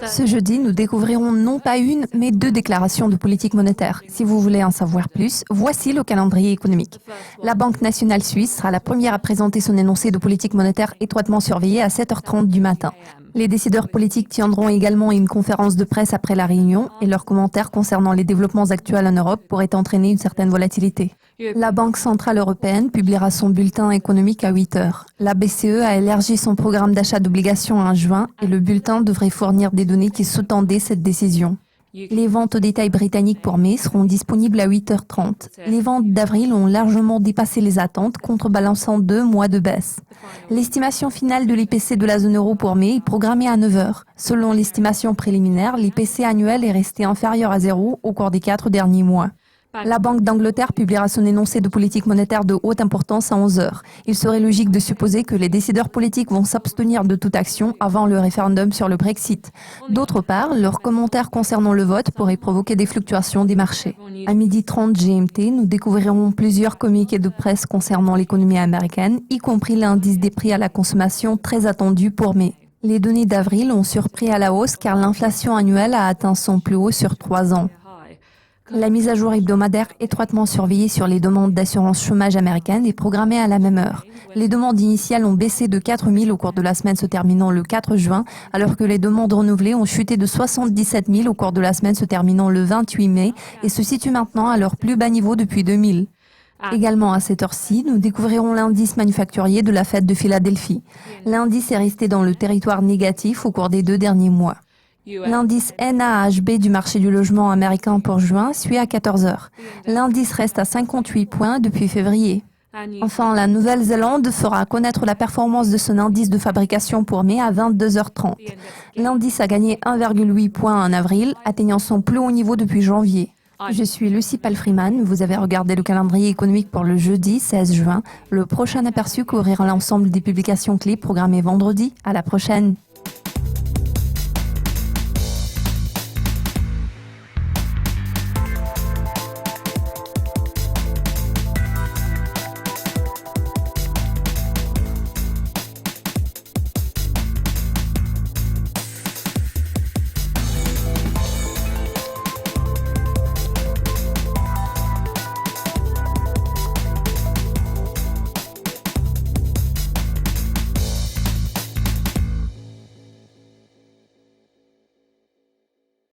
Ce jeudi, nous découvrirons non pas une, mais deux déclarations de politique monétaire. Si vous voulez en savoir plus, voici le calendrier économique. La Banque nationale suisse sera la première à présenter son énoncé de politique monétaire étroitement surveillé à 7h30 du matin. Les décideurs politiques tiendront également une conférence de presse après la réunion et leurs commentaires concernant les développements actuels en Europe pourraient entraîner une certaine volatilité. La Banque centrale européenne publiera son bulletin économique à 8 heures. La BCE a élargi son programme d'achat d'obligations en juin et le bulletin devrait fournir des données qui sous-tendaient cette décision. Les ventes au détail britanniques pour mai seront disponibles à 8h30. Les ventes d'avril ont largement dépassé les attentes, contrebalançant 2 mois de baisse. L'estimation finale de l'IPC de la zone euro pour mai est programmée à 9h. Selon l'estimation préliminaire, l'IPC annuel est resté inférieur à 0 au cours des 4 derniers mois. La Banque d'Angleterre publiera son énoncé de politique monétaire de haute importance à 11h. Il serait logique de supposer que les décideurs politiques vont s'abstenir de toute action avant le référendum sur le Brexit. D'autre part, leurs commentaires concernant le vote pourraient provoquer des fluctuations des marchés. À 12h30 GMT, nous découvrirons plusieurs communiqués de presse concernant l'économie américaine, y compris l'indice des prix à la consommation très attendu pour mai. Les données d'avril ont surpris à la hausse car l'inflation annuelle a atteint son plus haut sur 3 ans. La mise à jour hebdomadaire étroitement surveillée sur les demandes d'assurance chômage américaine est programmée à la même heure. Les demandes initiales ont baissé de 4 000 au cours de la semaine se terminant le 4 juin, alors que les demandes renouvelées ont chuté de 77 000 au cours de la semaine se terminant le 28 mai et se situent maintenant à leur plus bas niveau depuis 2000. Également à cette heure-ci, nous découvrirons l'indice manufacturier de la Fed de Philadelphie. L'indice est resté dans le territoire négatif au cours des 2 derniers mois. L'indice NAHB du marché du logement américain pour juin suit à 14h. L'indice reste à 58 points depuis février. Enfin, la Nouvelle-Zélande fera connaître la performance de son indice de fabrication pour mai à 22h30. L'indice a gagné 1,8 points en avril, atteignant son plus haut niveau depuis janvier. Je suis Lucie Palfreeman, vous avez regardé le calendrier économique pour le jeudi 16 juin. Le prochain aperçu couvrira l'ensemble des publications clés programmées vendredi. À la prochaine.